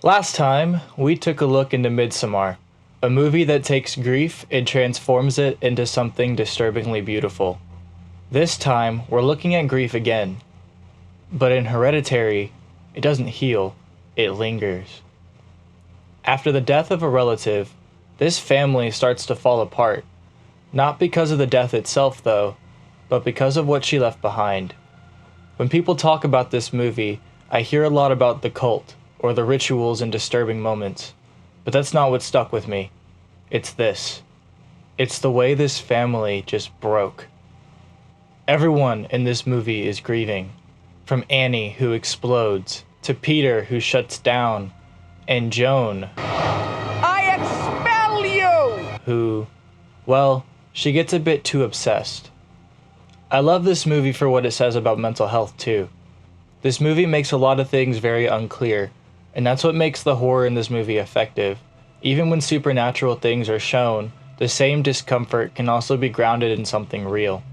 Last time, we took a look into Midsommar, a movie that takes grief and transforms it into something disturbingly beautiful. This time, we're looking at grief again. But in Hereditary, it doesn't heal, it lingers. After the death of a relative, this family starts to fall apart. Not because of the death itself, though, but because of what she left behind. When people talk about this movie, I hear a lot about the cult, or the rituals and disturbing moments. But that's not what stuck with me. It's this. It's the way this family just broke. Everyone in this movie is grieving. From Annie, who explodes, to Peter, who shuts down, and Joan, I expel you! who, well, she gets a bit too obsessed. I love this movie for what it says about mental health, too. This movie makes a lot of things very unclear, and that's what makes the horror in this movie effective. Even when supernatural things are shown, the same discomfort can also be grounded in something real.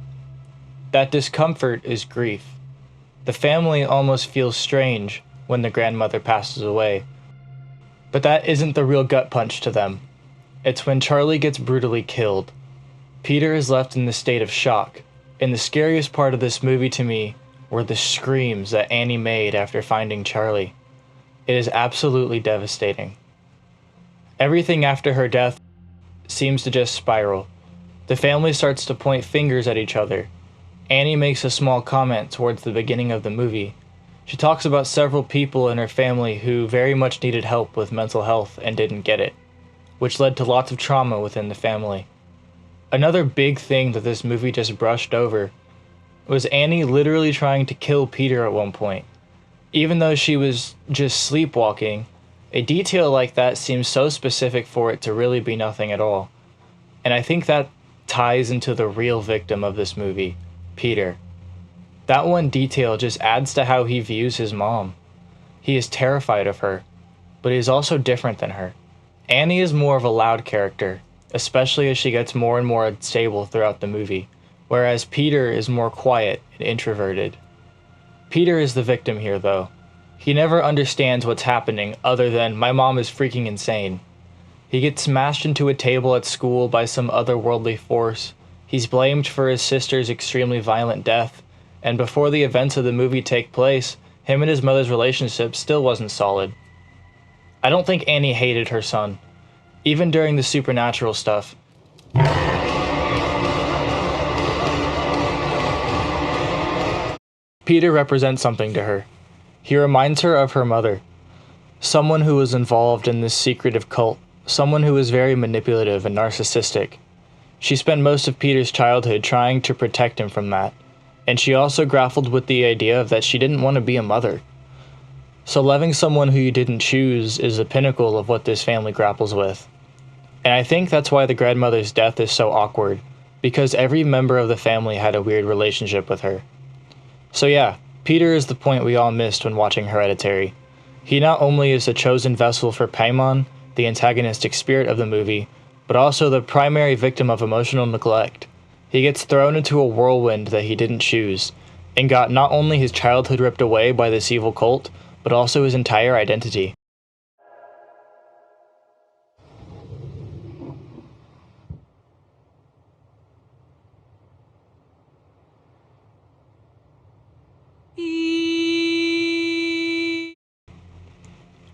That discomfort is grief. The family almost feels strange when the grandmother passes away. But that isn't the real gut punch to them. It's when Charlie gets brutally killed. Peter is left in the state of shock, and the scariest part of this movie to me were the screams that Annie made after finding Charlie. It is absolutely devastating. Everything after her death seems to just spiral. The family starts to point fingers at each other. Annie makes a small comment towards the beginning of the movie. She talks about several people in her family who very much needed help with mental health and didn't get it, which led to lots of trauma within the family. Another big thing that this movie just brushed over was Annie literally trying to kill Peter at one point. Even though she was just sleepwalking, a detail like that seems so specific for it to really be nothing at all. And I think that ties into the real victim of this movie, Peter. That one detail just adds to how he views his mom. He is terrified of her, but he is also different than her. Annie is more of a loud character, especially as she gets more and more unstable throughout the movie, whereas Peter is more quiet and introverted. Peter is the victim here, though. He never understands what's happening other than, my mom is freaking insane. He gets smashed into a table at school by some otherworldly force. He's blamed for his sister's extremely violent death, and before the events of the movie take place, him and his mother's relationship still wasn't solid. I don't think Annie hated her son. Even during the supernatural stuff, Peter represents something to her. He reminds her of her mother, someone who was involved in this secretive cult, someone who was very manipulative and narcissistic. She spent most of Peter's childhood trying to protect him from that, and she also grappled with the idea of that she didn't want to be a mother. So loving someone who you didn't choose is the pinnacle of what this family grapples with. And I think that's why the grandmother's death is so awkward, because every member of the family had a weird relationship with her. So yeah, Peter is the point we all missed when watching Hereditary. He not only is the chosen vessel for Paimon, the antagonistic spirit of the movie, but also the primary victim of emotional neglect. He gets thrown into a whirlwind that he didn't choose, and got not only his childhood ripped away by this evil cult, but also his entire identity.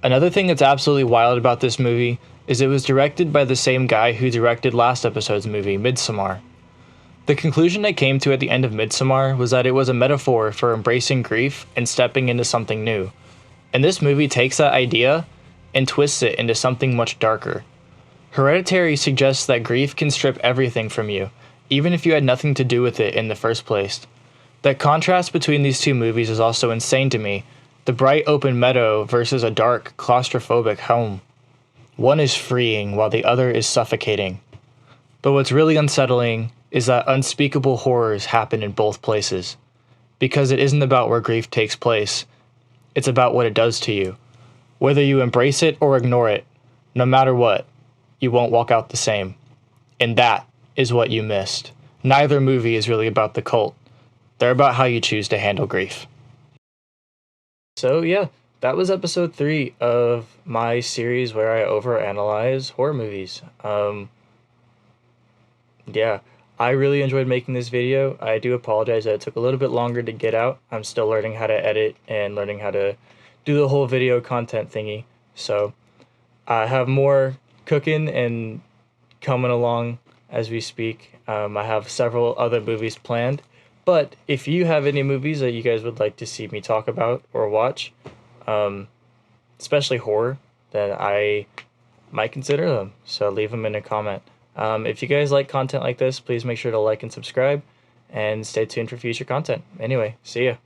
Another thing that's absolutely wild about this movie is it was directed by the same guy who directed last episode's movie, Midsommar. The conclusion I came to at the end of Midsommar was that it was a metaphor for embracing grief and stepping into something new. And this movie takes that idea and twists it into something much darker. Hereditary suggests that grief can strip everything from you, even if you had nothing to do with it in the first place. That contrast between these two movies is also insane to me. The bright open meadow versus a dark, claustrophobic home. One is freeing while the other is suffocating. But what's really unsettling is that unspeakable horrors happen in both places. Because it isn't about where grief takes place, it's about what it does to you. Whether you embrace it or ignore it, no matter what, you won't walk out the same. And that is what you missed. Neither movie is really about the cult. They're about how you choose to handle grief. So yeah, that was episode 3 of my series where I overanalyze horror movies. Yeah, I really enjoyed making this video. I do apologize that it took a little bit longer to get out. I'm still learning how to edit and learning how to do the whole video content thingy. So I have more cooking and coming along as we speak. I have several other movies planned. But if you have any movies that you guys would like to see me talk about or watch, especially horror, then I might consider them. So leave them in a comment. If you guys like content like this, please make sure to like and subscribe and stay tuned for future content. Anyway, see ya.